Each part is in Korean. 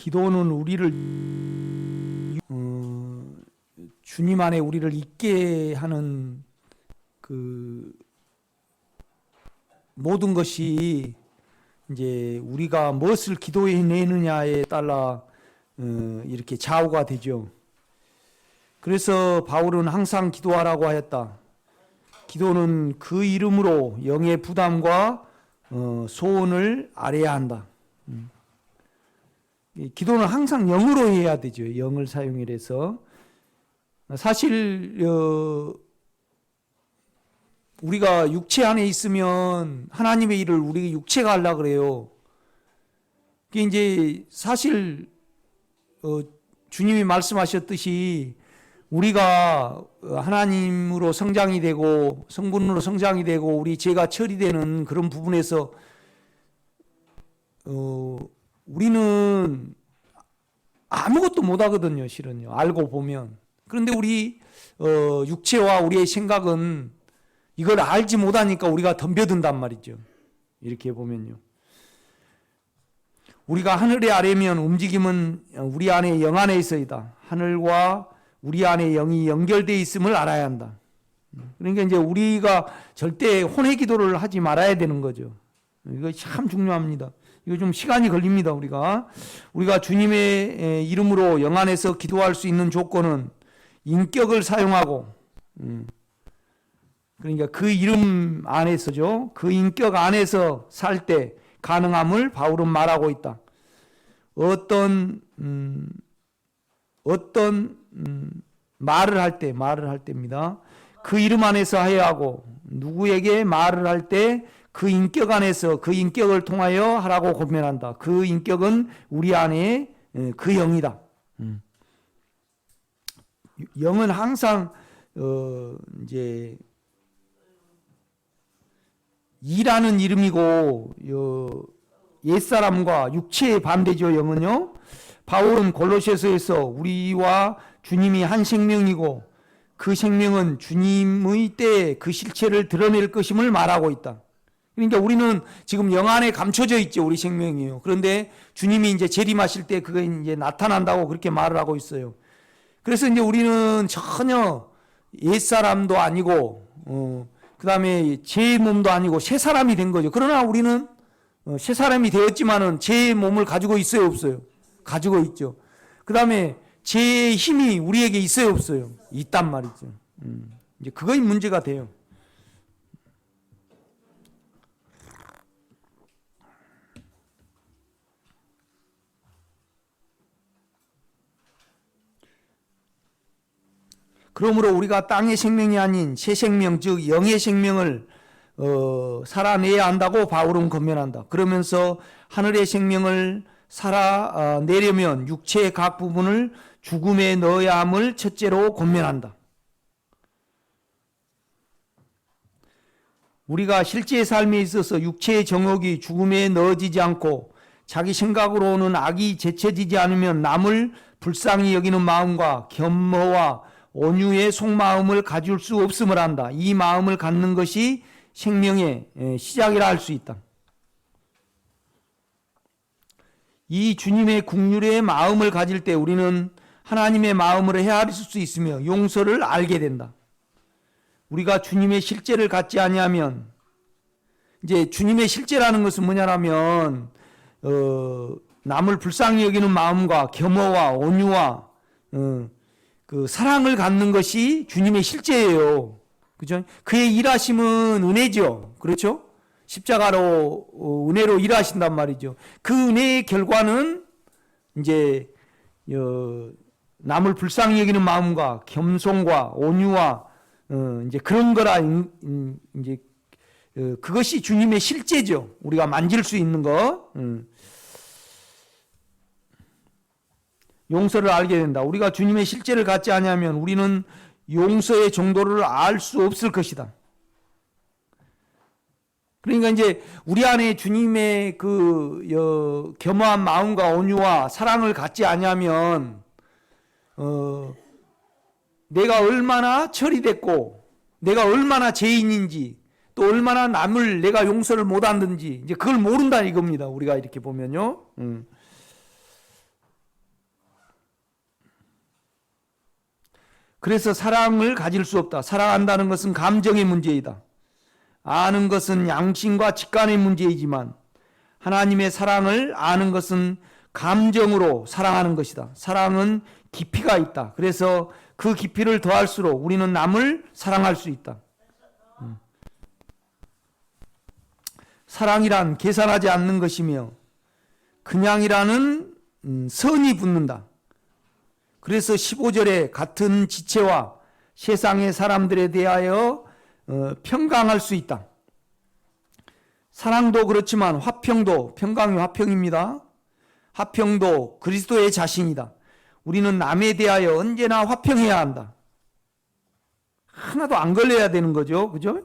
기도는 우리를 주님 안에 우리를 있게 하는 그 모든 것이 이제 우리가 무엇을 기도해내느냐에 따라 이렇게 좌우가 되죠. 그래서 바울은 항상 기도하라고 하였다. 기도는 그 이름으로 영의 부담과 소원을 아뢰야 한다. 기도는 항상 영으로 해야 되죠. 영을 사용해서. 사실 우리가 육체 안에 있으면 하나님의 일을 우리 육체가 하려고 그래요. 그게 이제 사실 주님이 말씀하셨듯이 우리가 하나님으로 성장이 되고 성분으로 성장이 되고 우리 죄가 처리되는 그런 부분에서 우리는 아무것도 못하거든요. 실은요. 알고 보면. 그런데 우리 육체와 우리의 생각은 이걸 알지 못하니까 우리가 덤벼든단 말이죠. 이렇게 보면요. 우리가 하늘에 아래면 움직임은 우리 안에 영 안에 있어이다. 하늘과 우리 안에 영이 연결되어 있음을 알아야 한다. 그러니까 이제 우리가 절대 혼의 기도를 하지 말아야 되는 거죠. 이거 참 중요합니다. 이거 좀 시간이 걸립니다. 우리가 주님의 이름으로 영 안에서 기도할 수 있는 조건은 인격을 사용하고 그러니까 그 이름 안에서죠. 그 인격 안에서 살 때 가능함을 바울은 말하고 있다. 어떤 말을 할 때입니다. 그 이름 안에서 해야 하고 누구에게 말을 할 때 그 인격 안에서 그 인격을 통하여 하라고 권면한다. 그 인격은 우리 안에 그 영이다. 영은 항상 이제 이라는 이름이고 옛사람과 육체의 반대죠. 영은요. 바울은 골로새서에서 우리와 주님이 한 생명이고 그 생명은 주님의 때에 그 실체를 드러낼 것임을 말하고 있다. 그러니까 우리는 지금 영 안에 감춰져 있죠. 우리 생명이요. 그런데 주님이 이제 재림하실 때 그게 이제 나타난다고 그렇게 말을 하고 있어요. 그래서 이제 우리는 전혀 옛사람도 아니고 그 다음에 제 몸도 아니고 새 사람이 된 거죠. 그러나 우리는 새 사람이 되었지만은 제 몸을 가지고 있어요, 없어요? 가지고 있죠. 그 다음에 제 힘이 우리에게 있어요, 없어요? 있단 말이죠. 이제 그거이 문제가 돼요. 그러므로 우리가 땅의 생명이 아닌 새 생명, 즉 영의 생명을 살아내야 한다고 바울은 권면한다. 그러면서 하늘의 생명을 살아내려면 육체의 각 부분을 죽음에 넣어야 함을 첫째로 권면한다. 우리가 실제의 삶에 있어서 육체의 정욕이 죽음에 넣어지지 않고 자기 생각으로는 악이 제쳐지지 않으면 남을 불쌍히 여기는 마음과 겸허와 온유의 속마음을 가질 수 없음을 한다. 이 마음을 갖는 것이 생명의 시작이라 할 수 있다. 이 주님의 국률의 마음을 가질 때 우리는 하나님의 마음으로 헤아릴 수 있으며 용서를 알게 된다. 우리가 주님의 실제를 갖지 아니하면 이제 주님의 실제라는 것은 뭐냐면 남을 불쌍히 여기는 마음과 겸허와 온유와 그 사랑을 갖는 것이 주님의 실제예요. 그죠? 그의 일하심은 은혜죠. 그렇죠? 십자가로 은혜로 일하신단 말이죠. 그 은혜의 결과는 이제 남을 불쌍히 여기는 마음과 겸손과 온유와 이제 그런 거라 이제 그것이 주님의 실제죠. 우리가 만질 수 있는 거. 용서를 알게 된다. 우리가 주님의 실제를 갖지 않으면 우리는 용서의 정도를 알 수 없을 것이다. 그러니까 이제 우리 안에 주님의 그 겸허한 마음과 온유와 사랑을 갖지 않으면 내가 얼마나 처리됐고 내가 얼마나 죄인인지 또 얼마나 남을 내가 용서를 못하는지 이제 그걸 모른다 이겁니다. 우리가 이렇게 보면요. 그래서 사랑을 가질 수 없다. 사랑한다는 것은 감정의 문제이다. 아는 것은 양심과 직관의 문제이지만 하나님의 사랑을 아는 것은 감정으로 사랑하는 것이다. 사랑은 깊이가 있다. 그래서 그 깊이를 더할수록 우리는 남을 사랑할 수 있다. 사랑이란 계산하지 않는 것이며 그냥이라는 선이 붙는다. 그래서 15절에 같은 지체와 세상의 사람들에 대하여 평강할 수 있다. 사랑도 그렇지만 화평도, 평강이 화평입니다. 화평도 그리스도의 자신이다. 우리는 남에 대하여 언제나 화평해야 한다. 하나도 안 걸려야 되는 거죠. 그죠?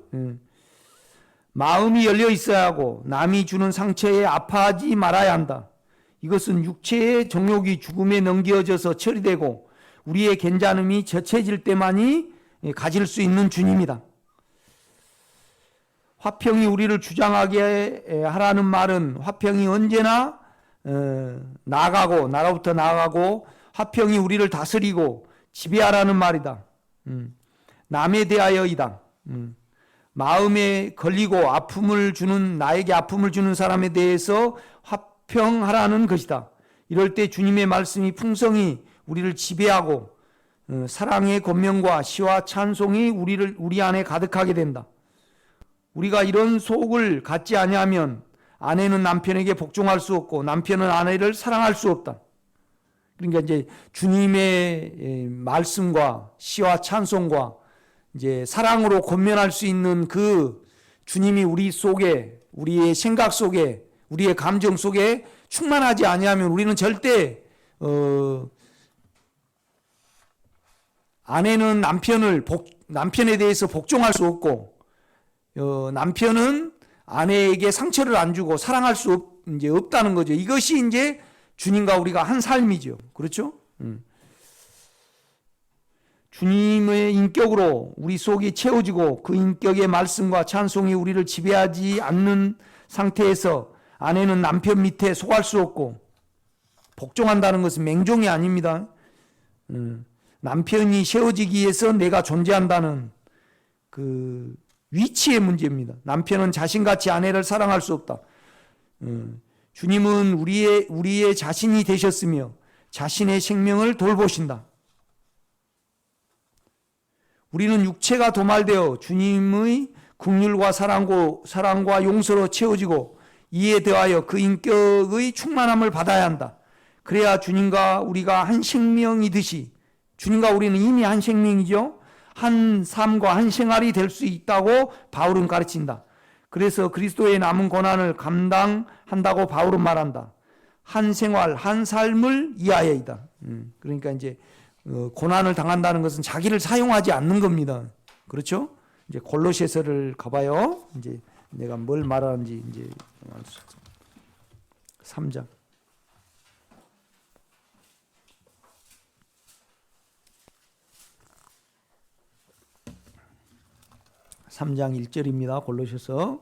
마음이 열려 있어야 하고 남이 주는 상처에 아파하지 말아야 한다. 이것은 육체의 정욕이 죽음에 넘겨져서 처리되고 우리의 괜찮음이 젖혀질 때만이 가질 수 있는 주님이다. 화평이 우리를 주장하게 하라는 말은 화평이 언제나 나로부터 나아가고 화평이 우리를 다스리고 지배하라는 말이다. 남에 대하여이다. 마음에 걸리고 나에게 아픔을 주는 사람에 대해서 화평하라는 것이다. 이럴 때 주님의 말씀이 풍성히 우리를 지배하고 사랑의 권면과 시와 찬송이 우리 안에 가득하게 된다. 우리가 이런 속을 갖지 아니하면 아내는 남편에게 복종할 수 없고 남편은 아내를 사랑할 수 없다. 그러니까 이제 주님의 말씀과 시와 찬송과 이제 사랑으로 권면할 수 있는 그 주님이 우리 속에, 우리의 생각 속에, 우리의 감정 속에 충만하지 아니하면 우리는 절대 아내는 남편에 대해서 복종할 수 없고 남편은 아내에게 상처를 안 주고 사랑할 수 없다는 거죠. 이것이 이제 주님과 우리가 한 삶이죠. 그렇죠? 주님의 인격으로 우리 속이 채워지고 그 인격의 말씀과 찬송이 우리를 지배하지 않는 상태에서 아내는 남편 밑에 속할 수 없고 복종한다는 것은 맹종이 아닙니다. 남편이 세워지기 위해서 내가 존재한다는 그 위치의 문제입니다. 남편은 자신같이 아내를 사랑할 수 없다. 주님은 우리의 자신이 되셨으며 자신의 생명을 돌보신다. 우리는 육체가 도말되어 주님의 긍휼과 사랑과 용서로 채워지고 이에 더하여 그 인격의 충만함을 받아야 한다. 그래야 주님과 우리가 한 생명이듯이 주님과 우리는 이미 한 생명이죠. 한 삶과 한 생활이 될 수 있다고 바울은 가르친다. 그래서 그리스도의 남은 고난을 감당한다고 바울은 말한다. 한 생활, 한 삶을 위하여이다. 그러니까 이제 고난을 당한다는 것은 자기를 사용하지 않는 겁니다. 그렇죠? 이제 골로새서를 가봐요. 이제 내가 뭘 말하는지 이제 3장. 3장 1절입니다. 골로새서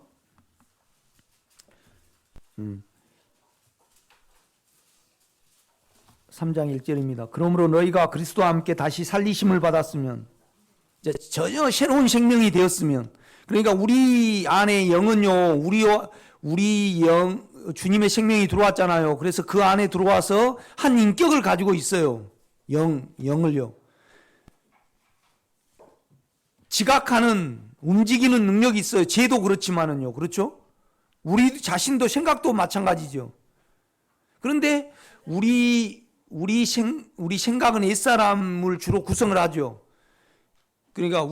3장 1절입니다. 그러므로 너희가 그리스도와 함께 다시 살리심을 받았으면 이제 전혀 새로운 생명이 되었으면 그러니까 우리 안에 영은요 우리 영 주님의 생명이 들어왔잖아요. 그래서 그 안에 들어와서 한 인격을 가지고 있어요. 영을요. 지각하는 움직이는 능력이 있어요. 죄도 그렇지만은요. 그렇죠? 우리 자신도 생각도 마찬가지죠. 그런데 우리 생각은 옛사람을 주로 구성을 하죠. 그러니까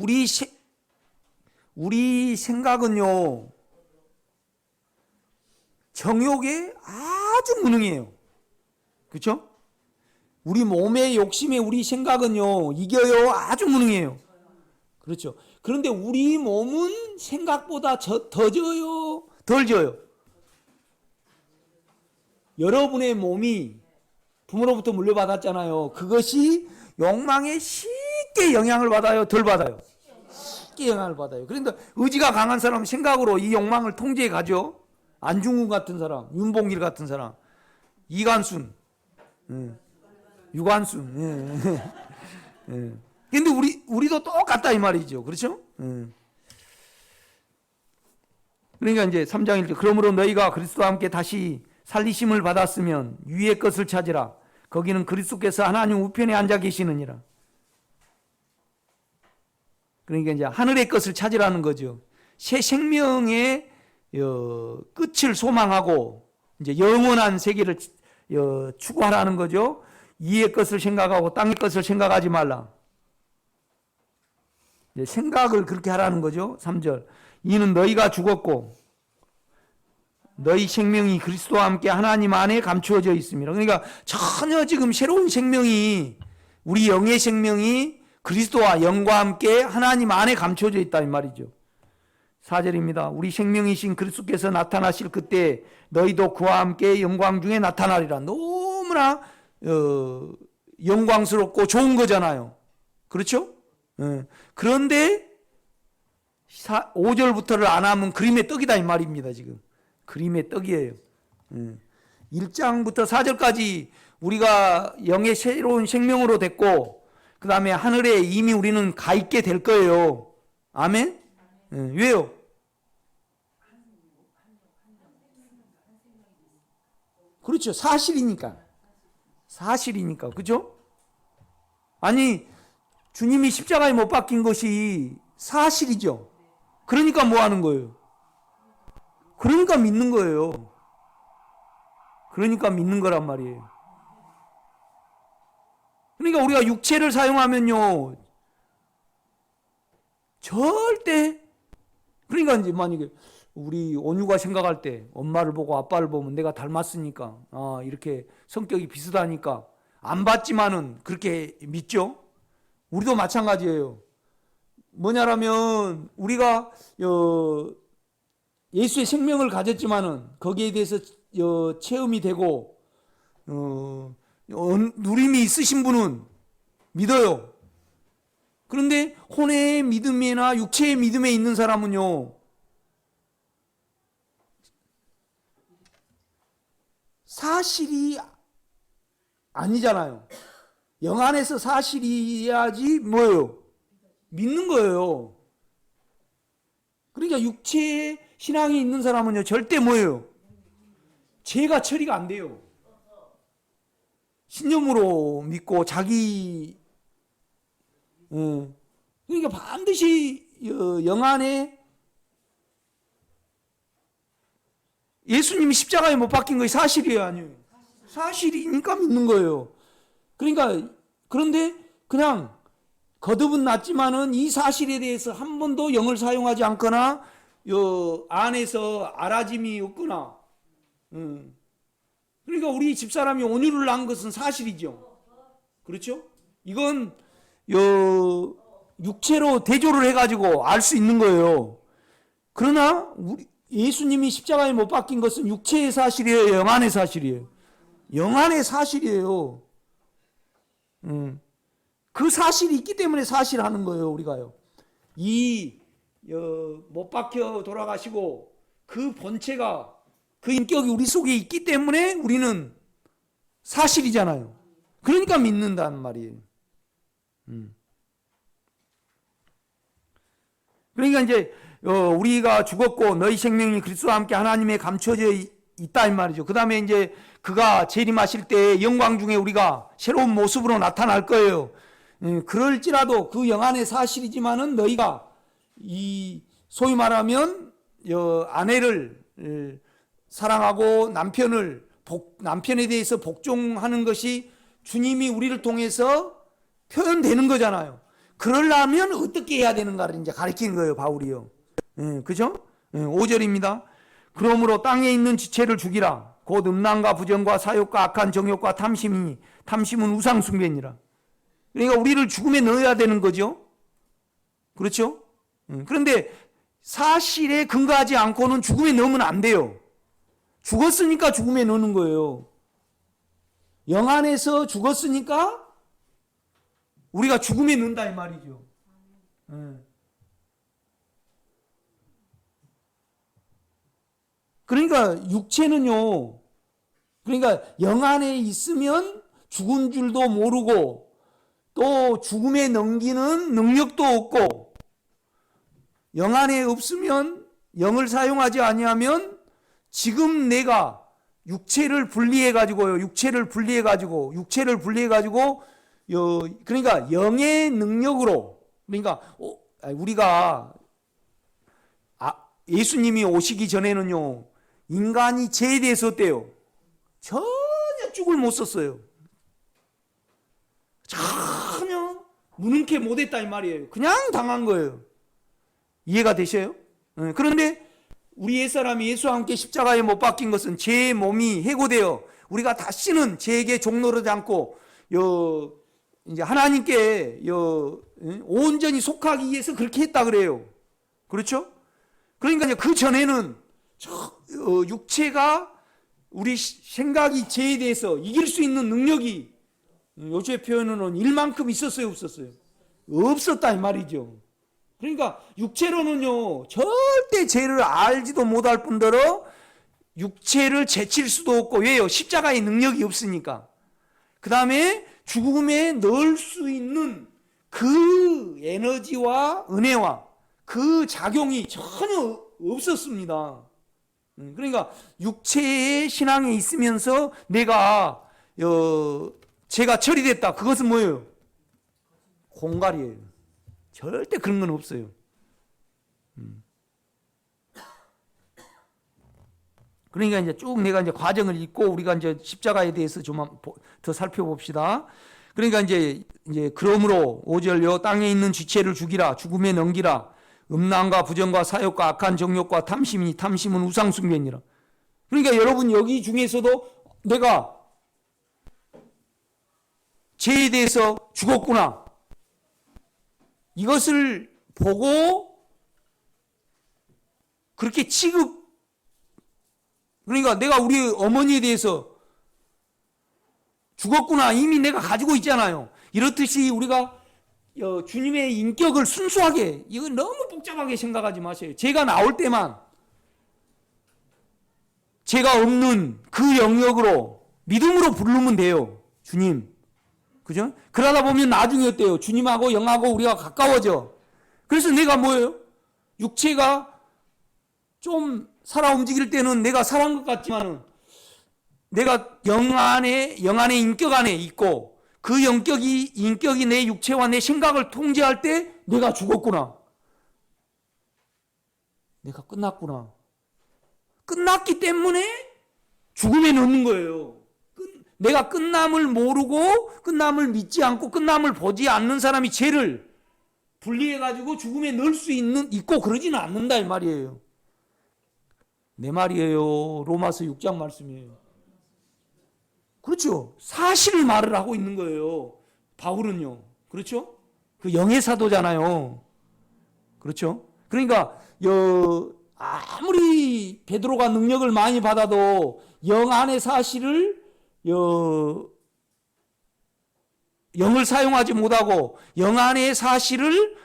우리 생각은요. 정욕에 아주 무능해요. 그렇죠? 우리 몸의 욕심에 우리 생각은요. 이겨요. 아주 무능해요. 그렇죠. 그런데 우리 몸은 생각보다 더 져요? 덜 져요? 여러분의 몸이 부모로부터 물려받았잖아요. 그것이 욕망에 쉽게 영향을 받아요? 덜 받아요? 쉽게 영향을 받아요. 그런데 의지가 강한 사람은 생각으로 이 욕망을 통제해 가죠. 안중근 같은 사람, 윤봉길 같은 사람, 이간순, 유관순. 근데 우리도 똑같다 이 말이죠. 그렇죠? 그러니까 이제 3장 1절 그러므로 너희가 그리스도와 함께 다시 살리심을 받았으면 위의 것을 찾으라. 거기는 그리스도께서 하나님 우편에 앉아 계시느니라. 그러니까 이제 하늘의 것을 찾으라는 거죠. 새 생명의 끝을 소망하고 이제 영원한 세계를 추구하라는 거죠. 이의 것을 생각하고 땅의 것을 생각하지 말라. 생각을 그렇게 하라는 거죠. 3절 이는 너희가 죽었고 너희 생명이 그리스도와 함께 하나님 안에 감추어져 있습니다. 그러니까 전혀 지금 새로운 생명이 우리 영의 생명이 그리스도와 영과 함께 하나님 안에 감추어져 있다 이 말이죠. 4절입니다. 우리 생명이신 그리스도께서 나타나실 그때 너희도 그와 함께 영광 중에 나타나리라. 너무나 영광스럽고 좋은 거잖아요. 그렇죠? 그런데 5절부터를 안 하면 그림의 떡이다 이 말입니다. 지금 그림의 떡이에요. 1장부터 4절까지 우리가 영의 새로운 생명으로 됐고 그 다음에 하늘에 이미 우리는 가 있게 될 거예요. 아멘? 왜요? 그렇죠. 사실이니까. 그죠? 아니 주님이 십자가에 못 박힌 것이 사실이죠. 그러니까 뭐 하는 거예요? 그러니까 믿는 거예요. 그러니까 믿는 거란 말이에요. 그러니까 우리가 육체를 사용하면요 절대 그러니까 이제 만약에 우리 온유가 생각할 때 엄마를 보고 아빠를 보면 내가 닮았으니까 이렇게 성격이 비슷하니까 안 봤지만은 그렇게 믿죠. 우리도 마찬가지예요. 뭐냐라면 우리가 예수의 생명을 가졌지만은 거기에 대해서 체험이 되고 누림이 있으신 분은 믿어요. 그런데 혼의 믿음이나 육체의 믿음에 있는 사람은요 사실이 아니잖아요. 영 안에서 사실이야지 뭐예요? 믿는 거예요. 그러니까 육체의 신앙이 있는 사람은요 절대 뭐예요? 죄가 처리가 안 돼요. 신념으로 믿고 자기 그러니까 반드시 영 안에 예수님이 십자가에 못 박힌 것이 사실이에요, 아니에요? 사실이니까 믿는 거예요. 그러니까 그런데 그냥 거듭은 났지만은 이 사실에 대해서 한 번도 영을 사용하지 않거나 안에서 알아짐이 없거나 그러니까 우리 집사람이 온유를 낳은 것은 사실이죠. 그렇죠? 이건 육체로 대조를 해가지고 알 수 있는 거예요. 그러나 예수님이 십자가에 못 박힌 것은 육체의 사실이에요, 영안의 사실이에요? 영안의 사실이에요. 그 사실이 있기 때문에 사실하는 거예요, 우리가요. 못 박혀 돌아가시고 그 본체가 그 인격이 우리 속에 있기 때문에 우리는 사실이잖아요. 그러니까 믿는다는 말이에요. 그러니까 이제 우리가 죽었고 너희 생명이 그리스도와 함께 하나님에 감춰져 있다 이 말이죠. 그 다음에 이제 그가 재림하실 때 영광 중에 우리가 새로운 모습으로 나타날 거예요. 그럴지라도 그 영안의 사실이지만은 너희가 소위 말하면 아내를 사랑하고 남편에 대해서 복종하는 것이 주님이 우리를 통해서 표현되는 거잖아요. 그러려면 어떻게 해야 되는가를 이제 가르치는 거예요, 바울이요. 그죠? 5절입니다. 그러므로 땅에 있는 지체를 죽이라. 곧 음란과 부정과 사욕과 악한 정욕과 탐심은 우상 숭배니라. 그러니까 우리를 죽음에 넣어야 되는 거죠. 그렇죠? 그런데 사실에 근거하지 않고는 죽음에 넣으면 안 돼요. 죽었으니까 죽음에 넣는 거예요. 영 안에서 죽었으니까 우리가 죽음에 넣는다 이 말이죠. 그러니까 육체는요, 그러니까 영 안에 있으면 죽은 줄도 모르고 또 죽음에 넘기는 능력도 없고 영 안에 없으면 영을 사용하지 아니하면 지금 내가 육체를 분리해 가지고요. 육체를 분리해 가지고 그러니까 영의 능력으로 그러니까 우리가 예수님이 오시기 전에는요. 인간이 죄에 대해서 어때요? 전혀 죽을 못 썼어요. 전혀 무능케 못했다 이 말이에요. 그냥 당한 거예요. 이해가 되셔요? 그런데 우리 옛사람이 예수와 함께 십자가에 못 박힌 것은 죄의 몸이 해고되어 우리가 다시는 죄에게 종노르지 않고 이제 하나님께 온전히 속하기 위해서 그렇게 했다 그래요. 그렇죠? 그러니까 이제 그 전에는 육체가 우리 생각이 죄에 대해서 이길 수 있는 능력이 요새 표현으로는 일만큼 있었어요, 없었어요? 없었다 이 말이죠. 그러니까 육체로는요 절대 죄를 알지도 못할 뿐더러 육체를 제칠 수도 없고 왜요? 십자가의 능력이 없으니까. 그 다음에 죽음에 넣을 수 있는 그 에너지와 은혜와 그 작용이 전혀 없었습니다. 그러니까 육체의 신앙에 있으면서 내가 죄가 처리됐다. 그것은 뭐예요? 공갈이에요. 절대 그런 건 없어요. 그러니까 이제 쭉 내가 이제 과정을 읽고 우리가 이제 십자가에 대해서 좀 더 살펴봅시다. 그러니까 이제 그러므로 5절요 땅에 있는 쥐체를 죽이라 죽음에 넘기라 음란과 부정과 사욕과 악한 정욕과 탐심이니 탐심은 우상 숭배니라. 그러니까 여러분 여기 중에서도 내가 죄에 대해서 죽었구나. 이것을 보고 그렇게 그러니까 내가 우리 어머니에 대해서 죽었구나. 이미 내가 가지고 있잖아요. 이렇듯이 우리가 주님의 인격을 순수하게 이건 너무 복잡하게 생각하지 마세요. 제가 나올 때만 제가 없는 그 영역으로 믿음으로 부르면 돼요. 주님. 그죠? 그러다 보면 나중에 어때요? 주님하고 영하고 우리가 가까워져. 그래서 내가 뭐예요? 육체가 좀 살아 움직일 때는 내가 살아온 것 같지만은 내가 영 안에 인격 안에 있고 그 인격이 내 육체와 내 생각을 통제할 때 내가 죽었구나. 내가 끝났구나. 끝났기 때문에 죽음에 넣는 거예요. 내가 끝남을 모르고 끝남을 믿지 않고 끝남을 보지 않는 사람이 죄를 분리해가지고 죽음에 넣을 수 있고 그러지는 않는다 이 말이에요. 내 말이에요. 로마서 6장 말씀이에요. 그렇죠. 사실을 말을 하고 있는 거예요. 바울은요. 그렇죠? 그 영의 사도잖아요. 그렇죠? 그러니까 아무리 베드로가 능력을 많이 받아도 영 안의 사실을 영을 사용하지 못하고 영 안의 사실을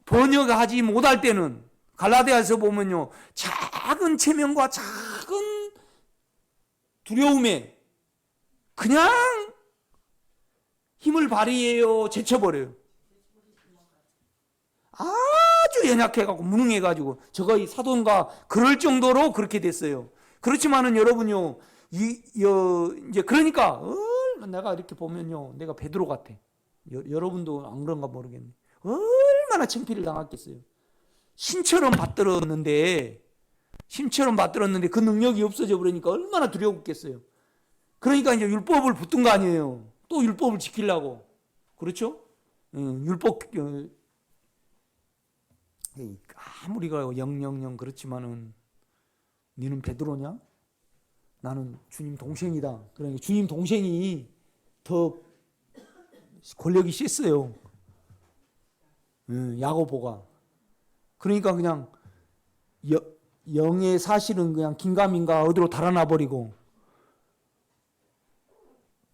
번역하지 못할 때는 갈라디아서 보면요. 작은 체면과 작은 두려움에 그냥 힘을 발휘해요. 제쳐버려요. 아주 연약해가지고 무능해가지고 저거 이 사도인가 그럴 정도로 그렇게 됐어요. 그렇지만은 여러분요. 이제 그러니까 내가 이렇게 보면요. 내가 베드로 같아. 여러분도 안 그런가 모르겠네. 얼마나 창피를 당했겠어요. 신처럼 받들었는데 그 능력이 없어져 버리니까 얼마나 두려웠겠어요. 그러니까 이제 율법을 붙든 거 아니에요. 또 율법을 지키려고. 그렇죠? 율법 아무리 영영영 그렇지만은 너는 베드로냐? 나는 주님 동생이다. 그러니까 주님 동생이 더 권력이 셌어요. 야고보가. 그러니까 그냥 영의 사실은 그냥 긴가민가 어디로 달아나 버리고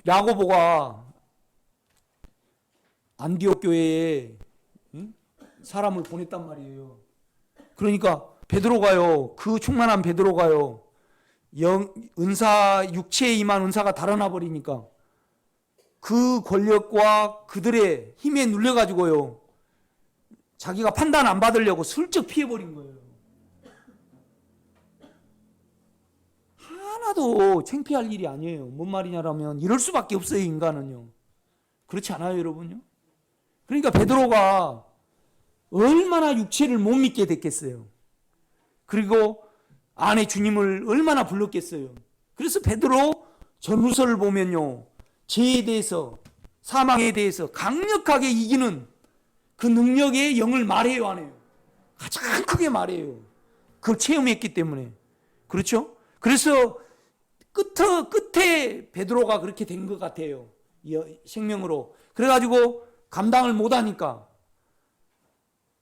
야고보가 안디옥 교회에 사람을 보냈단 말이에요. 그러니까 베드로가요. 그 충만한 베드로가요. 은사 육체에 임한 은사가 달아나 버리니까 그 권력과 그들의 힘에 눌려가지고요, 자기가 판단 안 받으려고 슬쩍 피해버린 거예요. 하나도 창피할 일이 아니에요. 뭔 말이냐라면 이럴 수밖에 없어요, 인간은요. 그렇지 않아요, 여러분요? 그러니까 베드로가 얼마나 육체를 못 믿게 됐겠어요. 그리고 안에 주님을 얼마나 불렀겠어요. 그래서 베드로 전후서를 보면요, 죄에 대해서, 사망에 대해서 강력하게 이기는 그 능력의 영을 말해요, 안 해요? 가장 크게 말해요. 그걸 체험했기 때문에. 그렇죠? 그래서 끝에 베드로가 그렇게 된 것 같아요. 생명으로. 그래가지고 감당을 못하니까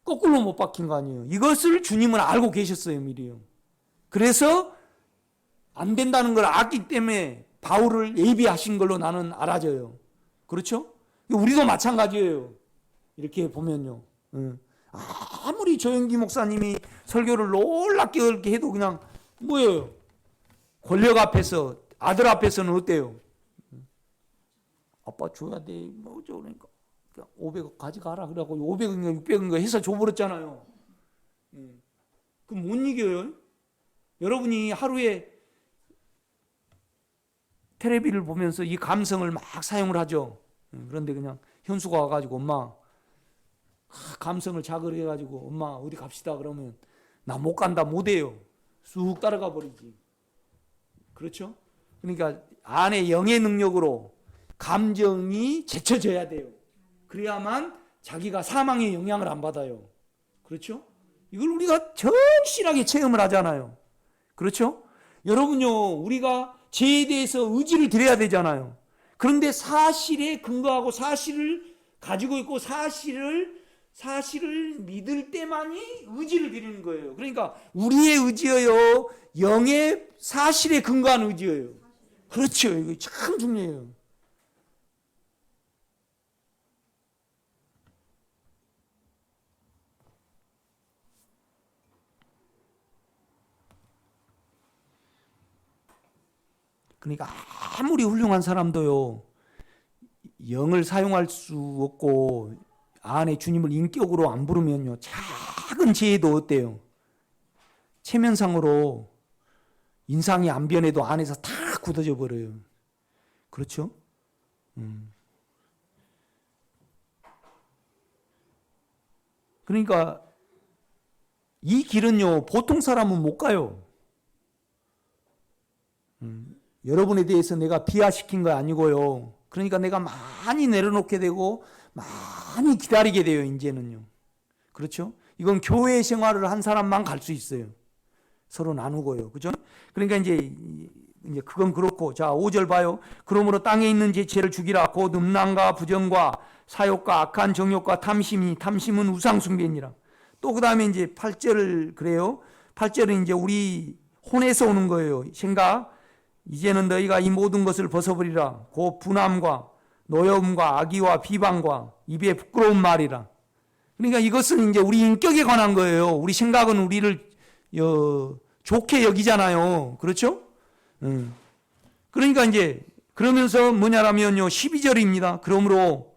거꾸로 못 박힌 거 아니에요. 이것을 주님은 알고 계셨어요, 미리요. 그래서 안 된다는 걸 알기 때문에 바울을 예비하신 걸로 나는 알아져요. 그렇죠? 우리도 마찬가지예요. 이렇게 보면요. 아무리 조영기 목사님이 설교를 놀랍게 그렇게 해도 그냥 뭐예요? 권력 앞에서, 아들 앞에서는 어때요? 아빠 줘야 돼. 뭐죠? 그러니까 500억 가져가라. 그래갖고 500억인가 600억인가 해서 줘버렸잖아요. 그럼 못 이겨요? 여러분이 하루에 텔레비를 보면서 이 감성을 막 사용을 하죠. 그런데 그냥 현수가 와가지고 엄마 감성을 자극을 해가지고 엄마 어디 갑시다 그러면 나 못 간다 못해요. 쑥 따라가 버리지. 그렇죠? 그러니까 안에 영의 능력으로 감정이 제쳐져야 돼요. 그래야만 자기가 사망의 영향을 안 받아요. 그렇죠? 이걸 우리가 절실하게 체험을 하잖아요. 그렇죠? 여러분요, 우리가 죄에 대해서 의지를 드려야 되잖아요. 그런데 사실에 근거하고 사실을 가지고 있고 사실을 믿을 때만이 의지를 드리는 거예요. 그러니까 우리의 의지예요, 영의 사실에 근거한 의지예요. 그렇죠. 이거 참 중요해요. 그러니까 아무리 훌륭한 사람도요, 영을 사용할 수 없고 안에 주님을 인격으로 안 부르면요, 작은 죄에도 어때요? 체면상으로 인상이 안 변해도 안에서 다 굳어져 버려요. 그렇죠? 그러니까 이 길은요, 보통 사람은 못 가요. 여러분에 대해서 내가 비하시킨 거 아니고요. 그러니까 내가 많이 내려놓게 되고 많이 기다리게 돼요, 이제는요. 그렇죠? 이건 교회 생활을 한 사람만 갈 수 있어요. 서로 나누고요. 그죠? 그러니까 이제 그건 그렇고, 자, 5절 봐요. 그러므로 땅에 있는 죄를 죽이라. 곧 음란과 부정과 사욕과 악한 정욕과 탐심은 우상숭배니라. 또 그 다음에 이제 8절 그래요. 8절은 이제 우리 혼에서 오는 거예요. 생각. 이제는 너희가 이 모든 것을 벗어버리라. 곧 분함과 노여움과 악의와 비방과 입에 부끄러운 말이라. 그러니까 이것은 이제 우리 인격에 관한 거예요. 우리 생각은 우리를 좋게 여기잖아요. 그렇죠? 그러니까 이제 그러면서 뭐냐라면요, 12절입니다. 그러므로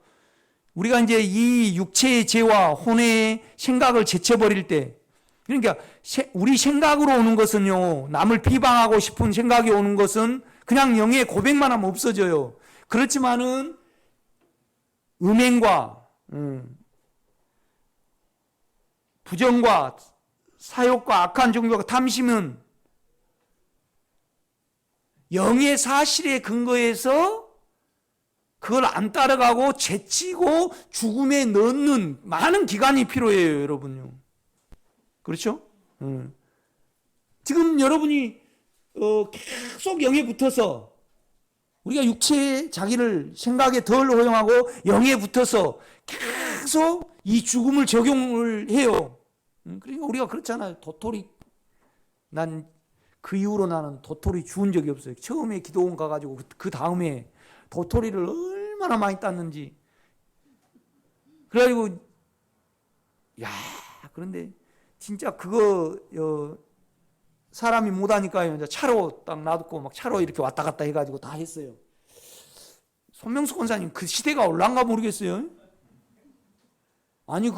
우리가 이제 이 육체의 죄와 혼의 생각을 제쳐버릴 때, 그러니까 우리 생각으로 오는 것은요, 남을 비방하고 싶은 생각이 오는 것은 그냥 영의 고백만 하면 없어져요. 그렇지만은 음행과 부정과 사욕과 악한 정욕과 탐심은 영의 사실에 근거해서 그걸 안 따라가고 제치고 죽음에 넣는 많은 기간이 필요해요, 여러분요. 그렇죠? 지금 여러분이 계속 영에 붙어서 우리가 육체의 자기를 생각에 덜 허용하고 영에 붙어서 계속 이 죽음을 적용을 해요. 그러니까 우리가 그렇잖아요. 도토리, 난 그 이후로 나는 도토리 주운 적이 없어요. 처음에 기도원 가가지고 그 다음에 도토리를 얼마나 많이 땄는지. 그래가지고 야, 그런데 진짜 그거 사람이 못하니까요, 이제 차로 딱 놔두고 막 차로 이렇게 왔다 갔다 해가지고 다 했어요. 손명수 권사님 그 시대가 올란가 모르겠어요. 아니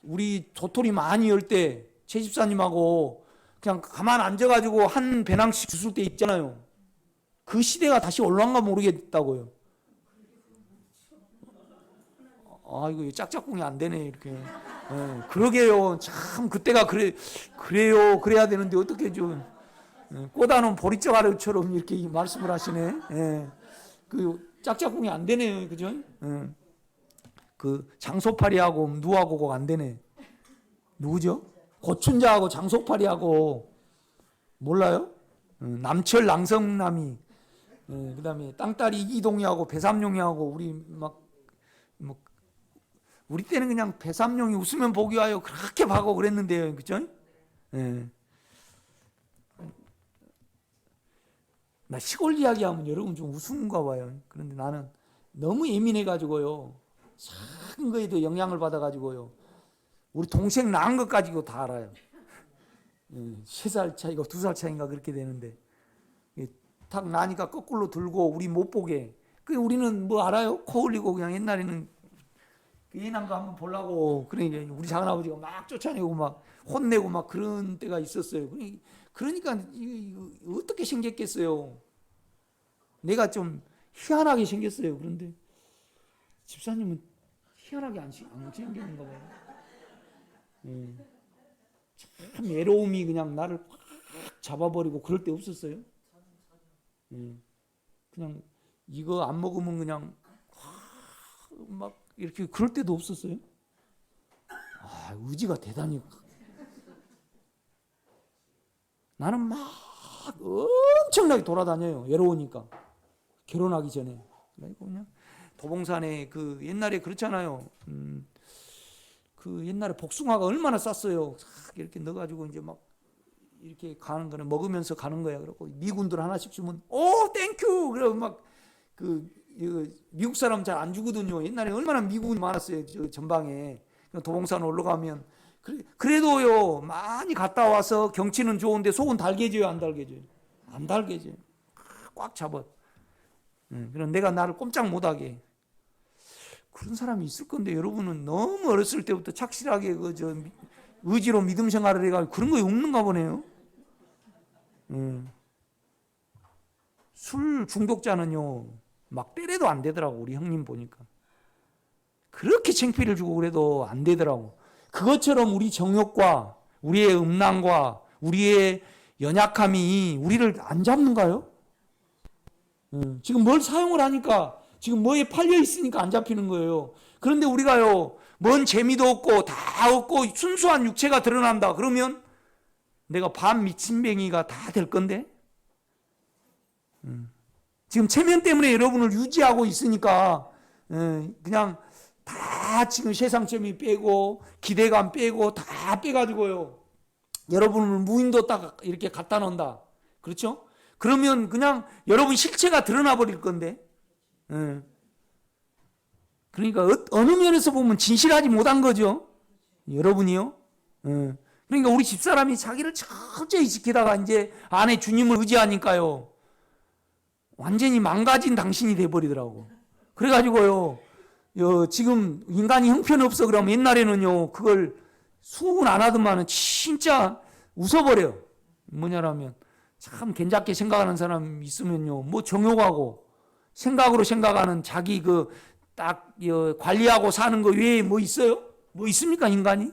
우리 도토리 많이 열 때 최 집사님하고 그냥 가만 앉아가지고 한 배낭씩 주술 때 있잖아요. 그 시대가 다시 올란가 모르겠다고요. 이거 짝짝꿍이 안 되네 이렇게. 그러게요. 참 그때가 그래요. 그래야 되는데 어떻게 좀 꼬다놓은 보리자루처럼 이렇게 말씀을 하시네. 그 짝짝꿍이 안 되네요, 그죠? 그 장소파리하고 누하고 안 되네. 누구죠? 고춘자하고 장소파리하고 몰라요? 남철 랑성남이, 그다음에 땅딸이 이동이하고 배삼룡이하고 우리 우리 때는 그냥 배삼룡이 웃으면 복이 와요 그렇게 봐고 그랬는데요, 그죠? 나 시골 이야기하면 여러분 좀 우스운가 봐요. 그런데 나는 너무 예민해가지고요. 작은 거에도 영향을 받아가지고요. 우리 동생 낳은 것 가지고 다 알아요. 3살 차이가 2살 차이인가 그렇게 되는데 탁 나니까 거꾸로 들고 우리 못 보게. 우리는 뭐 알아요? 코 흘리고 그냥 옛날에는 애 낳은 거 한번 보려고 그러니까 우리 작은아버지가 막 쫓아내고 막 혼내고 막 그런 때가 있었어요. 그러니까 이거 어떻게 생겼겠어요? 내가 좀 희한하게 생겼어요. 그런데 집사님은 희한하게 안 생겼는가 봐요. 참 외로움이 그냥 나를 확 잡아버리고 그럴 때 없었어요. 그냥 이거 안 먹으면 그냥 막 이렇게 그럴 때도 없었어요. 의지가 대단히. 나는 막 엄청나게 돌아다녀요. 외로우니까. 결혼하기 전에. 그냥 도봉산에 옛날에 그렇잖아요. 옛날에 복숭아가 얼마나 쌌어요. 이렇게 넣어가지고 이제 막 이렇게 가는 거는 먹으면서 가는 거야. 그래고 미군들 하나씩 주면 오 땡큐. 그러고 막 미국 사람 잘 안 주거든요. 옛날에 얼마나 미군이 많았어요. 저 전방에. 도봉산 올라가면 그래도요 많이 갔다 와서 경치는 좋은데 속은 달개져요, 안 달개져요? 안 달개져요. 꽉 잡아. 그럼 내가 나를 꼼짝 못하게. 그런 사람이 있을 건데 여러분은 너무 어렸을 때부터 착실하게 의지로 믿음 생활을 해가지고 그런 거에 없는가 보네요. 술 중독자는요 막 때려도 안 되더라고. 우리 형님 보니까 그렇게 창피를 주고 그래도 안 되더라고. 그것처럼 우리 정욕과 우리의 음란과 우리의 연약함이 우리를 안 잡는가요? 지금 뭘 사용을 하니까 지금 뭐에 팔려 있으니까 안 잡히는 거예요. 그런데 우리가요 뭔 재미도 없고 다 없고 순수한 육체가 드러난다 그러면 내가 반 미친뱅이가 다 될 건데 지금 체면 때문에 여러분을 유지하고 있으니까 그냥 다 지금 세상점이 빼고 기대감 빼고 다 빼가지고요 여러분을 무인도 딱 이렇게 갖다 놓는다. 그렇죠? 그러면 그냥 여러분 실체가 드러나 버릴 건데 그러니까 어느 면에서 보면 진실하지 못한 거죠. 여러분이요. 그러니까 우리 집사람이 자기를 철저히 지키다가 이제 안에 주님을 의지하니까요 완전히 망가진 당신이 돼버리더라고. 그래가지고요 지금 인간이 형편없어 그러면 옛날에는요 그걸 수긍은 안 하더만은 진짜 웃어버려요. 뭐냐라면 참 괜찮게 생각하는 사람 있으면요 뭐 정욕하고 생각으로 생각하는 자기 딱 관리하고 사는 거 외에 뭐 있어요? 뭐 있습니까 인간이?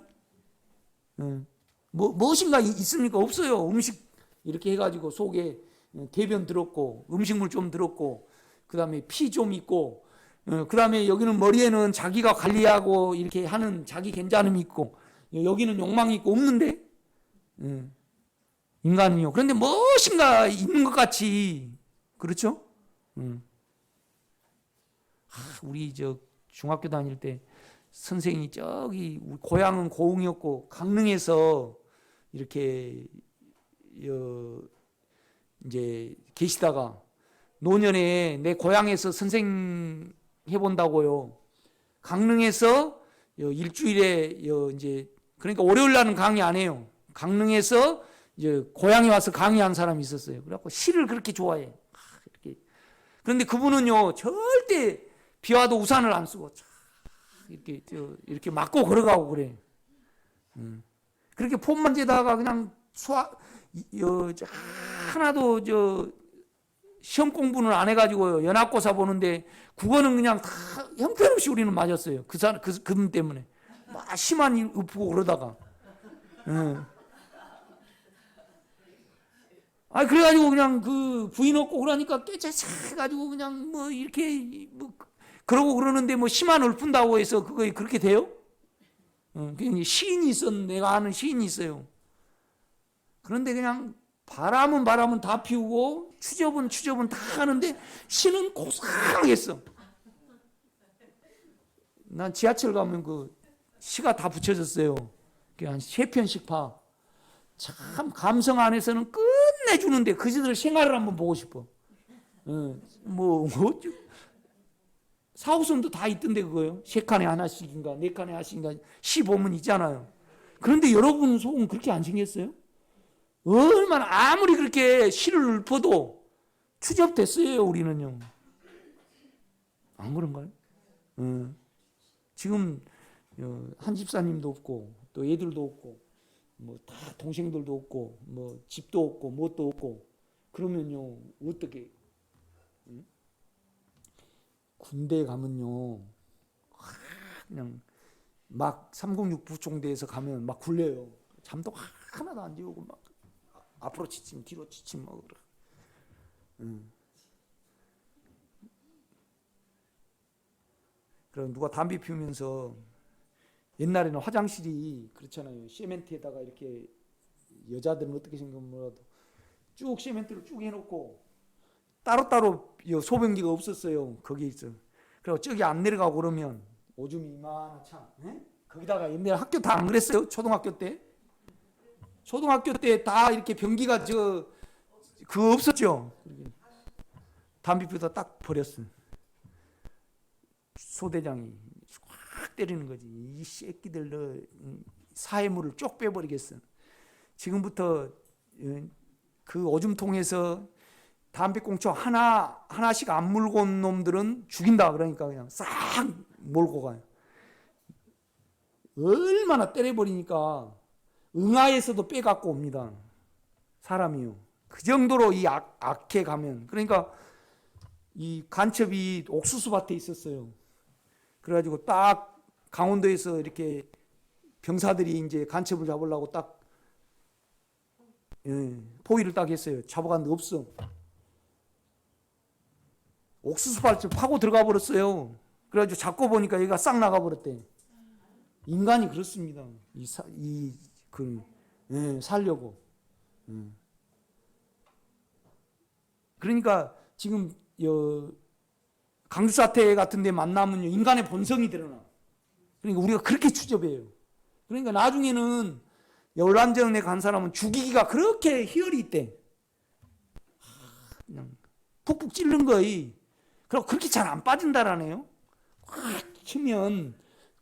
무엇인가 있습니까? 없어요. 음식 이렇게 해가지고 속에 대변 들었고 음식물 좀 들었고 그 다음에 피 좀 있고 그 다음에 여기는 머리에는 자기가 관리하고 이렇게 하는 자기 괜찮음이 있고 여기는 욕망이 있고 없는데 인간은요. 그런데 무엇인가 있는 것 같이 그렇죠? 우리 중학교 다닐 때 선생이 저기 고향은 고흥이었고 강릉에서 이렇게 이제 계시다가 노년에 내 고향에서 선생 해본다고요. 강릉에서 일주일에 이제 그러니까 월요일 날은 강의 안 해요. 강릉에서 이제 고향에 와서 강의한 사람이 있었어요. 그래갖고 시를 그렇게 좋아해. 이렇게. 그런데 그분은요 절대 비와도 우산을 안 쓰고 이렇게 맞고 걸어가고 그래. 그렇게 폼만 재다가 그냥 하나도 시험 공부는 안 해가지고 연합고사 보는데 국어는 그냥 다 형편없이 우리는 맞았어요. 그분 때문에 막 심한 일 읊고 그러다가. 그래가지고 그냥 그 부인 없고 그러니까 깨쳐가지고 그냥 뭐 이렇게 뭐 그러고 그러는데 뭐 심한 읊은다고 해서 그거 그렇게 돼요? 시인이 있었는데 내가 아는 시인이 있어요. 그런데 그냥 바람은 다 피우고 추접은 다 하는데 시는 고상하겠어. 난 지하철 가면 그 시가 다 붙여졌어요. 한 3편씩 봐. 참 감성 안에서는 끝내주는데 그지들 생활을 한번 보고 싶어. 사후선도 다 있던데 그거요. 3칸에 하나씩인가 4칸에 하나씩인가 시 보면 있잖아요. 그런데 여러분 속은 그렇게 안 생겼어요? 얼마나 아무리 그렇게 시를 읊어도 추접됐어요 우리는요. 안 그런가요? 지금 한 집사님도 없고 또 애들도 없고 뭐 다 동생들도 없고 뭐 집도 없고 뭣도 없고 그러면요 어떻게 군대 가면요 그냥 막 306 부총대에서 가면 막 굴려요. 잠도 하나도 안 재우고 막 앞으로 지침 뒤로 지침 뭐 그래. 그럼 누가 담배 피우면서 옛날에는 화장실이 그렇잖아요. 시멘트에다가 이렇게 여자들은 어떻게 생각하면 뭐라도 쭉 시멘트를 쭉 해놓고 따로따로 소변기가 없었어요. 거기에 있어. 그리고 저기 안 내려가고 그러면 오줌이 이만한 참. 거기다가 옛날에 학교 다 안 그랬어요? 초등학교 때? 초등학교 때 다 이렇게 변기가 그거 없었죠? 담배 피우다 딱 버렸어. 소대장이 확 때리는 거지. 이 새끼들 너 사회물을 쪽 빼버리겠어. 지금부터 그 오줌통에서 담배꽁초 하나씩 안 물고 온 놈들은 죽인다. 그러니까 그냥 싹 몰고 가요. 얼마나 때려버리니까 응아에서도 빼갖고 옵니다. 사람이요. 그 정도로 이 악해 가면. 그러니까 이 간첩이 옥수수밭에 있었어요. 그래가지고 딱 강원도에서 이렇게 병사들이 이제 간첩을 잡으려고 딱 포위를 딱 했어요. 잡아갔는데 없어. 옥수수밭을 파고 들어가 버렸어요. 그래가지고 잡고 보니까 얘가 싹 나가 버렸대. 인간이 그렇습니다. 살려고. 그러니까 지금 강주사태 같은 데 만나면 인간의 본성이 드러나. 그러니까 우리가 그렇게 추접해요. 그러니까 나중에는 열람전에 간 사람은 죽이기가 그렇게 희열이 있대. 그냥 푹푹 찌른 거이. 그리고 그렇게 잘 안 빠진다라네요. 확 치면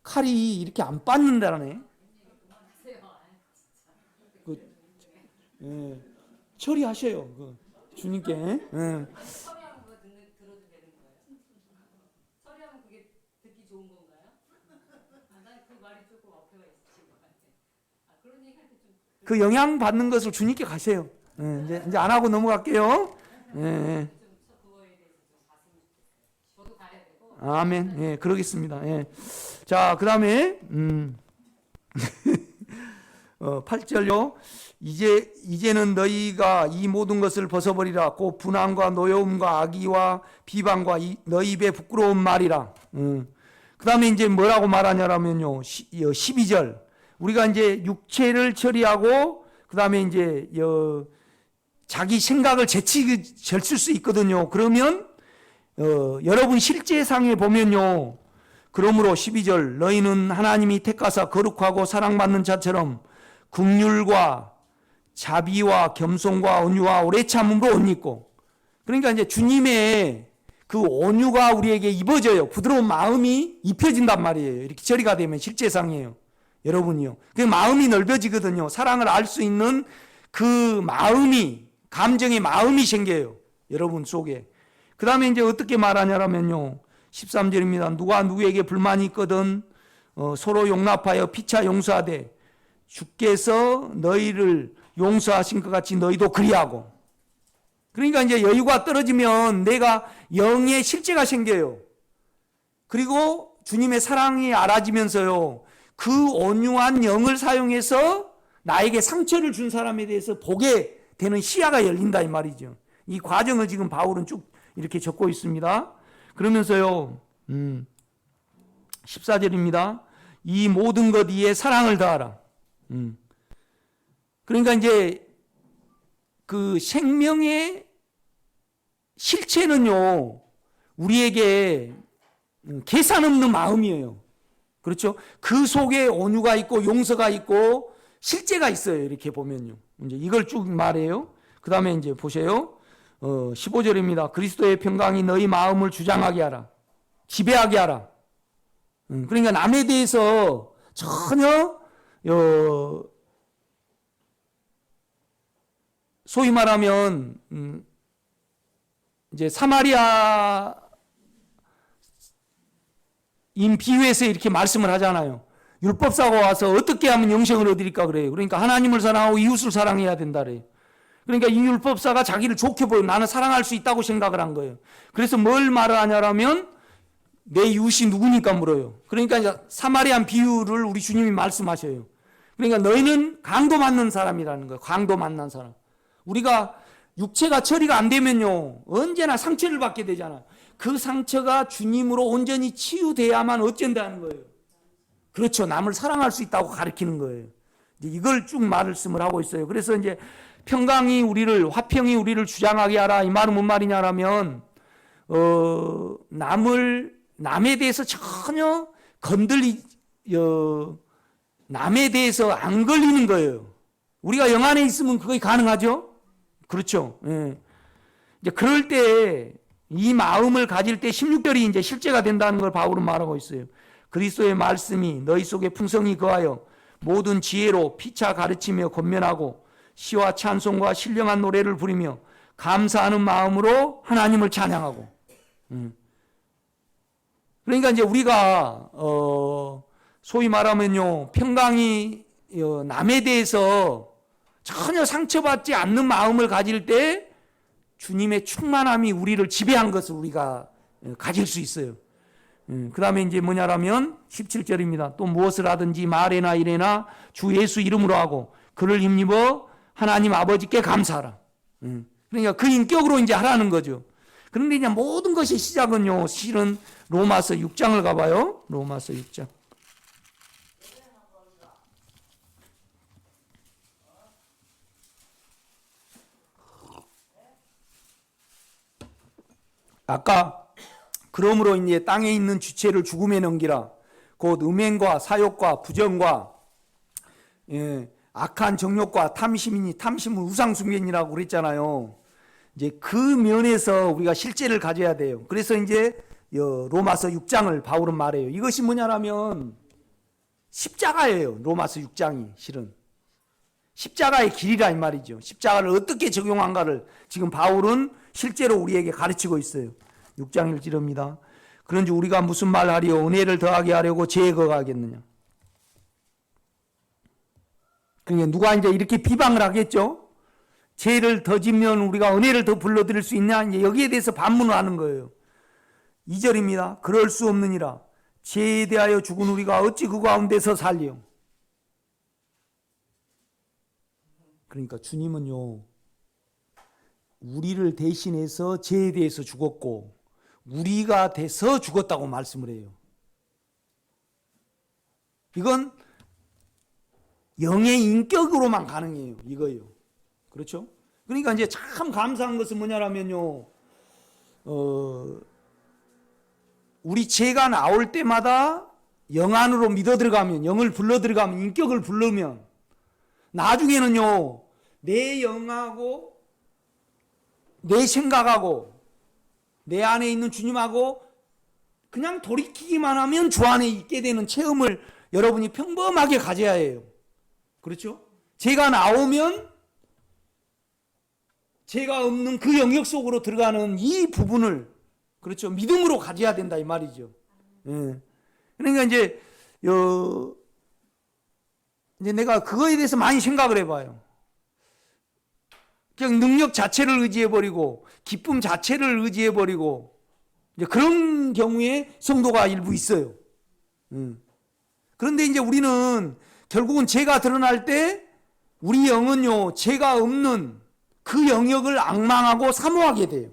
칼이 이렇게 안 빠진다라네. 처리하셔요. 주님께. 처리하면 그거 들어도 되는 거예요? 처리하면 그게 듣기 좋은 건가요? 난 그 말이 조금 어폐가 있으신 것 같아요. 그런 얘기 할 때 좀 그 영향 받는 것을 주님께 가세요. 이제 안 하고 넘어갈게요. 그거에 대해서 좀 봤으면 좋겠어요. 저도 가야 되고. 아멘. 그러겠습니다. 자, 그다음에 8절요. 이제는 너희가 이 모든 것을 벗어버리라. 곧 분함과 노여움과 악의와 비방과 너희 입에 부끄러운 말이라. 그 다음에 이제 뭐라고 말하냐라면요. 12절. 우리가 이제 육체를 처리하고, 그 다음에 이제 자기 생각을 제칠 수 있거든요. 그러면, 여러분 실제상에 보면요. 그러므로 12절. 너희는 하나님이 택하사 거룩하고 사랑받는 자처럼 긍휼과 자비와 겸손과 온유와 오래 참음으로 옷 입고. 그러니까 이제 주님의 그 온유가 우리에게 입어져요. 부드러운 마음이 입혀진단 말이에요. 이렇게 처리가 되면 실제상이에요. 여러분이요. 그 마음이 넓어지거든요. 사랑을 알 수 있는 그 마음이, 감정의 마음이 생겨요. 여러분 속에. 그 다음에 이제 어떻게 말하냐면요. 13절입니다. 누가 누구에게 불만이 있거든 서로 용납하여 피차 용서하되 주께서 너희를 용서하신 것 같이 너희도 그리하고. 그러니까 이제 여유가 떨어지면 내가 영의 실제가 생겨요. 그리고 주님의 사랑이 알아지면서요. 그 온유한 영을 사용해서 나에게 상처를 준 사람에 대해서 보게 되는 시야가 열린다 이 말이죠. 이 과정을 지금 바울은 쭉 이렇게 적고 있습니다. 그러면서요. 14절입니다. 이 모든 것 위에 사랑을 다하라. 그러니까 이제 그 생명의 실체는요. 우리에게 계산 없는 마음이에요. 그렇죠? 그 속에 온유가 있고 용서가 있고 실제가 있어요. 이렇게 보면요. 이제 이걸 쭉 말해요. 그 다음에 이제 보세요. 15절입니다. 그리스도의 평강이 너희 마음을 주장하게 하라. 지배하게 하라. 그러니까 남에 대해서 전혀 소위 말하면 이제 사마리아 인 비유에서 이렇게 말씀을 하잖아요. 율법사가 와서 어떻게 하면 영생을 얻으리까 그래요. 그러니까 하나님을 사랑하고 이웃을 사랑해야 된다 그래요. 그러니까 이 율법사가 자기를 좋게 보여 나는 사랑할 수 있다고 생각을 한 거예요. 그래서 뭘 말을 하냐라면 내 이웃이 누구니까 물어요. 그러니까 이제 사마리안 비유를 우리 주님이 말씀하셔요. 그러니까 너희는 강도 맞는 사람이라는 거예요. 강도 만난 사람. 우리가 육체가 처리가 안 되면요 언제나 상처를 받게 되잖아요. 그 상처가 주님으로 온전히 치유돼야만 어쩐다는 거예요. 그렇죠. 남을 사랑할 수 있다고 가르치는 거예요. 이걸 쭉 말씀을 하고 있어요. 그래서 이제 평강이 우리를 화평이 우리를 주장하게 하라. 이 말은 뭔 말이냐라면 남에 대해서 전혀 남에 대해서 안 걸리는 거예요. 우리가 영 안에 있으면 그게 가능하죠. 그렇죠. 예. 이제 그럴 때 이 마음을 가질 때 16절이 이제 실제가 된다는 걸 바울은 말하고 있어요. 그리스도의 말씀이 너희 속에 풍성히 거하여 모든 지혜로 피차 가르치며 권면하고 시와 찬송과 신령한 노래를 부리며 감사하는 마음으로 하나님을 찬양하고. 그러니까 이제 우리가 소위 말하면요 평강이 남에 대해서 전혀 상처받지 않는 마음을 가질 때 주님의 충만함이 우리를 지배한 것을 우리가 가질 수 있어요. 그 다음에 이제 뭐냐라면 17절입니다. 또 무엇을 하든지 말에나 일에나 주 예수 이름으로 하고 그를 힘입어 하나님 아버지께 감사하라. 그러니까 그 인격으로 이제 하라는 거죠. 그런데 이제 모든 것의 시작은요 실은 로마서 6장을 가봐요. 로마서 6장. 아까 그러므로 이제 땅에 있는 주체를 죽음에 넘기라. 곧 음행과 사욕과 부정과 악한 정욕과 탐심이니 탐심은 우상숭배니라고 그랬잖아요. 이제 그 면에서 우리가 실제를 가져야 돼요. 그래서 이제 로마서 6장을 바울은 말해요. 이것이 뭐냐라면 십자가예요. 로마서 6장이 실은 십자가의 길이라 이 말이죠. 십자가를 어떻게 적용한가를 지금 바울은 실제로 우리에게 가르치고 있어요. 6장 1절입니다. 그런지 우리가 무슨 말 하리요? 은혜를 더하게 하려고 죄에 거하겠느냐? 그러니까 누가 이제 이렇게 비방을 하겠죠? 죄를 더 지면 우리가 은혜를 더 불러드릴 수 있냐? 이제 여기에 대해서 반문을 하는 거예요. 2절입니다. 그럴 수 없느니라. 죄에 대하여 죽은 우리가 어찌 그 가운데서 살리요? 그러니까 주님은요, 우리를 대신해서 죄에 대해서 죽었고 우리가 돼서 죽었다고 말씀을 해요. 이건 영의 인격으로만 가능해요. 이거예요. 그렇죠? 그러니까 이제 참 감사한 것은 뭐냐라면요, 우리 죄가 나올 때마다 영 안으로 믿어 들어가면, 영을 불러 들어가면, 인격을 부르면 나중에는요 내 영하고 내 생각하고 내 안에 있는 주님하고 그냥 돌이키기만 하면 주 안에 있게 되는 체험을 여러분이 평범하게 가져야 해요. 그렇죠? 죄가 나오면 죄가 없는 그 영역 속으로 들어가는 이 부분을, 그렇죠, 믿음으로 가져야 된다 이 말이죠. 예. 그러니까 이제 내가 그거에 대해서 많이 생각을 해봐요. 그냥 능력 자체를 의지해버리고 기쁨 자체를 의지해버리고 이제 그런 경우에 성도가 일부 있어요. 그런데 이제 우리는 결국은 죄가 드러날 때 우리 영은요, 죄가 없는 그 영역을 앙망하고 사모하게 돼요.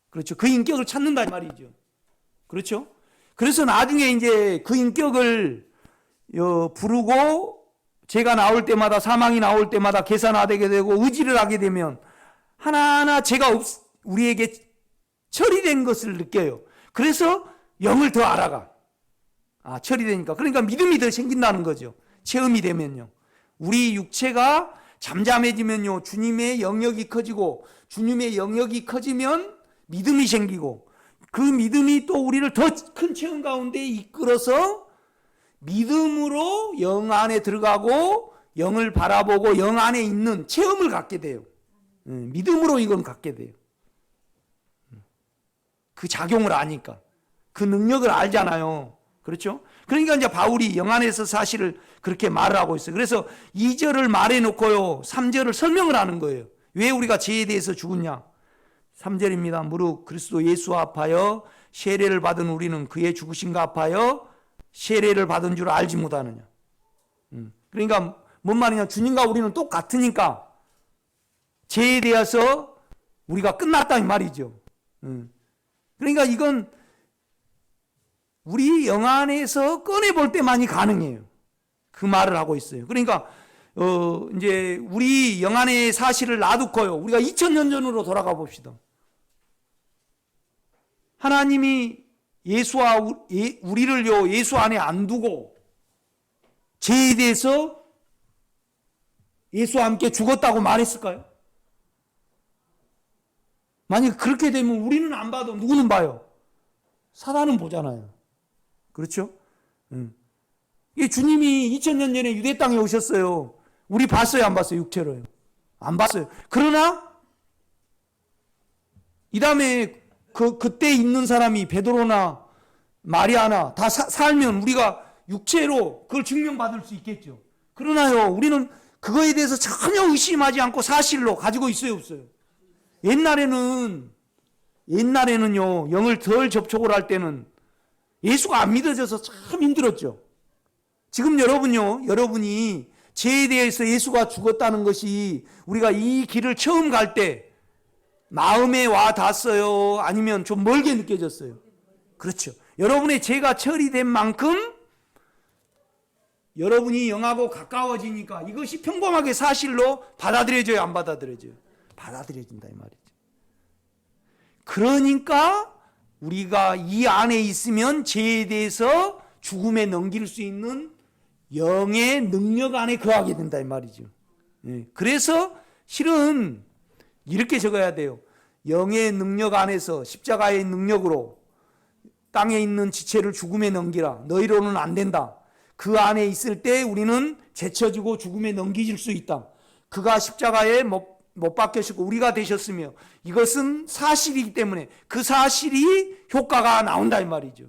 그렇죠. 그 인격을 찾는다 이 말이죠. 그렇죠. 그래서 나중에 이제 그 인격을 부르고 죄가 나올 때마다, 사망이 나올 때마다 계산하게 되고 의지를 하게 되면 하나하나 죄가 우리에게 처리된 것을 느껴요. 그래서 영을 더 알아가. 처리되니까. 그러니까 믿음이 더 생긴다는 거죠. 체험이 되면요. 우리 육체가 잠잠해지면요, 주님의 영역이 커지고, 주님의 영역이 커지면 믿음이 생기고, 그 믿음이 또 우리를 더 큰 체험 가운데 이끌어서 믿음으로 영 안에 들어가고 영을 바라보고 영 안에 있는 체험을 갖게 돼요. 믿음으로 이건 갖게 돼요. 그 작용을 아니까. 그 능력을 알잖아요. 그렇죠? 그러니까 이제 바울이 영 안에서 사실을 그렇게 말을 하고 있어요. 그래서 2절을 말해놓고요, 3절을 설명을 하는 거예요. 왜 우리가 죄에 대해서 죽었냐? 3절입니다. 무릇 그리스도 예수 합하여 세례를 받은 우리는 그의 죽으심과 합하여 세례를 받은 줄 알지 못하느냐. 그러니까 뭔 말이냐? 주님과 우리는 똑같으니까 죄에 대해서 우리가 끝났다 이 말이죠. 그러니까 이건 우리 영 안에서 꺼내볼 때만이 가능해요. 그 말을 하고 있어요. 그러니까 이제 우리 영 안의 사실을 놔두고요, 우리가 2000년 전으로 돌아가 봅시다. 하나님이 우리를요, 예수 안에 안 두고 죄에 대해서 예수와 함께 죽었다고 말했을까요? 만약 그렇게 되면 우리는 안 봐도 누구는 봐요? 사단은 보잖아요. 그렇죠? 주님이 2000년 전에 유대 땅에 오셨어요. 우리 봤어요, 안 봤어요? 육체로요? 안 봤어요. 그러나 이 다음에 그때 있는 사람이 베드로나 마리아나 다 살면 우리가 육체로 그걸 증명받을 수 있겠죠. 그러나요, 우리는 그거에 대해서 전혀 의심하지 않고 사실로 가지고 있어요, 없어요? 옛날에는요, 영을 덜 접촉을 할 때는 예수가 안 믿어져서 참 힘들었죠. 지금 여러분이 죄에 대해서 예수가 죽었다는 것이 우리가 이 길을 처음 갈 때 마음에 와 닿았어요? 아니면 좀 멀게 느껴졌어요? 그렇죠. 여러분의 죄가 처리된 만큼 여러분이 영하고 가까워지니까 이것이 평범하게 사실로 받아들여져요, 안 받아들여져요? 받아들여진다 이 말이죠. 그러니까 우리가 이 안에 있으면 죄에 대해서 죽음에 넘길 수 있는 영의 능력 안에 거하게 된다 이 말이죠. 그래서 실은 이렇게 적어야 돼요. 영의 능력 안에서 십자가의 능력으로 땅에 있는 지체를 죽음에 넘기라. 너희로는 안 된다. 그 안에 있을 때 우리는 제쳐지고 죽음에 넘기질 수 있다. 그가 십자가에 못 박히시고 우리가 되셨으며, 이것은 사실이기 때문에 그 사실이 효과가 나온다 이 말이죠.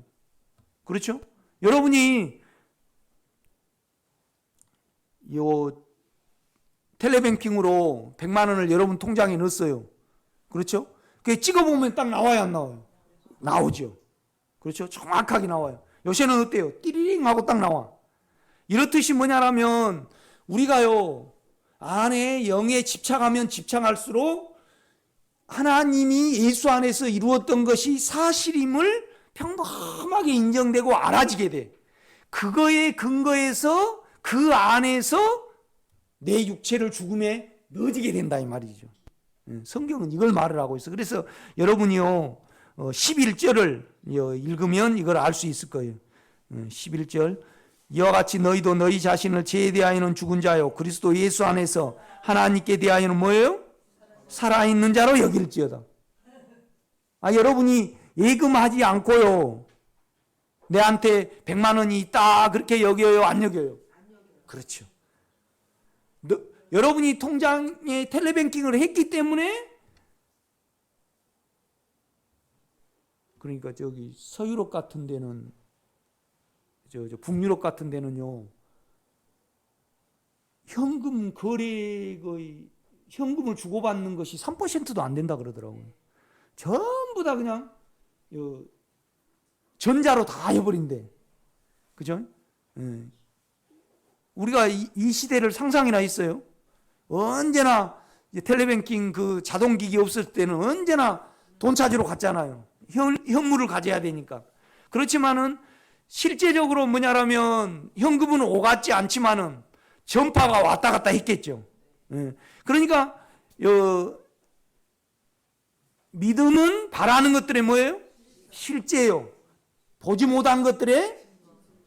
그렇죠? 여러분이 텔레뱅킹으로 100만 원을 여러분 통장에 넣었어요. 그렇죠? 그게 찍어보면 딱 나와요, 안 나와요? 나오죠. 그렇죠? 정확하게 나와요. 요새는 어때요? 띠리링 하고 딱 나와. 이렇듯이 뭐냐라면 우리가요, 안에 영에 집착하면 집착할수록 하나님이 예수 안에서 이루었던 것이 사실임을 평범하게 인정되고 알아지게 돼. 그거에 근거해서 그 안에서 내 육체를 죽음에 넣어지게 된다 이 말이죠. 성경은 이걸 말을 하고 있어. 그래서 여러분이요 11절을 읽으면 이걸 알 수 있을 거예요. 11절, 이와 같이 너희도 너희 자신을 죄에 대하여는 죽은 자요 그리스도 예수 안에서 하나님께 대하여는 뭐예요? 살아있는 자로 여길지어다. 여러분이 예금하지 않고요, 내한테 100만 원이 있다 그렇게 여겨요, 안 여겨요? 그렇죠. 여러분이 통장에 텔레뱅킹을 했기 때문에 그러니까 저기 서유럽 같은 데는 저 북유럽 같은 데는요. 현금 거래의 현금을 주고받는 것이 3%도 안 된다 그러더라고요. 전부 다 그냥 전자로 다 해버린대. 그죠? 예. 우리가 이 시대를 상상이나 했어요. 언제나 텔레뱅킹 그 자동기기 없을 때는 언제나 돈 찾으러 갔잖아요. 현물을 가져야 되니까. 그렇지만은 실제적으로 뭐냐라면 현금은 오갔지 않지만은 전파가 왔다 갔다 했겠죠. 예. 그러니까 믿음은 바라는 것들의 뭐예요? 실제요. 보지 못한 것들의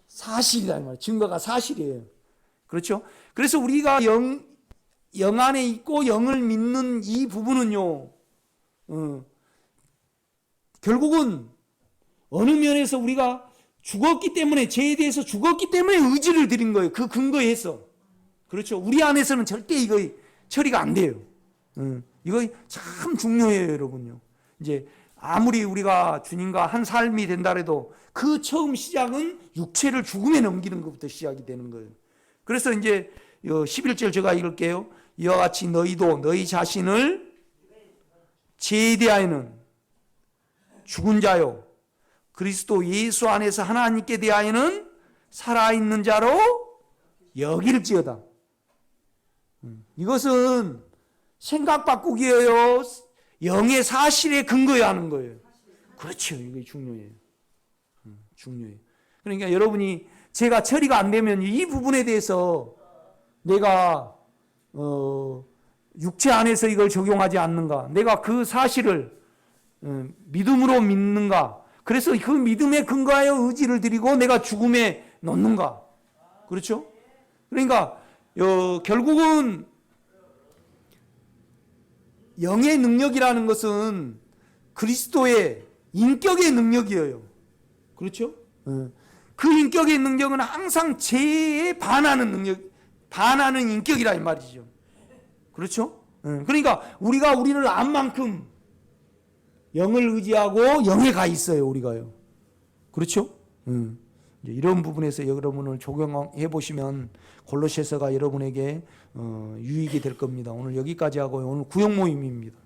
사실이다 이 말이에요. 증거가 사실이에요. 그렇죠? 그래서 우리가 영 안에 있고 영을 믿는 이 부분은요. 결국은 어느 면에서 우리가 죽었기 때문에 죄에 대해서 죽었기 때문에 의지를 드린 거예요. 그 근거에 해서. 그렇죠? 우리 안에서는 절대 이거 처리가 안 돼요. 이거 참 중요해요, 여러분요. 이제 아무리 우리가 주님과 한 삶이 된다 해도 그 처음 시작은 육체를 죽음에 넘기는 것부터 시작이 되는 거예요. 그래서 이제 11절 제가 읽을게요. 이와 같이 너희도 너희 자신을 죄에 대하여는 죽은 자요 그리스도 예수 안에서 하나님께 대하여는 살아있는 자로 여길지어다. 이것은 생각 바꾸기예요. 영의 사실에 근거해야 하는 거예요. 그렇죠. 이게 중요해요. 중요해요. 그러니까 여러분이 제가 처리가 안 되면 이 부분에 대해서 내가 육체 안에서 이걸 적용하지 않는가? 내가 그 사실을 믿음으로 믿는가? 그래서 그 믿음에 근거하여 의지를 드리고 내가 죽음에 놓는가? 그렇죠? 그러니까 결국은 영의 능력이라는 것은 그리스도의 인격의 능력이에요. 그렇죠? 그 인격의 능력은 항상 죄에 반하는 능력, 반하는 인격이라 이 말이죠. 그렇죠? 그러니까 우리가 우리를 안 만큼 영을 의지하고 영에 가 있어요, 우리가요. 그렇죠? 이런 부분에서 여러분을 적용해 보시면 골로새서가 여러분에게 유익이 될 겁니다. 오늘 여기까지 하고 오늘 구역 모임입니다.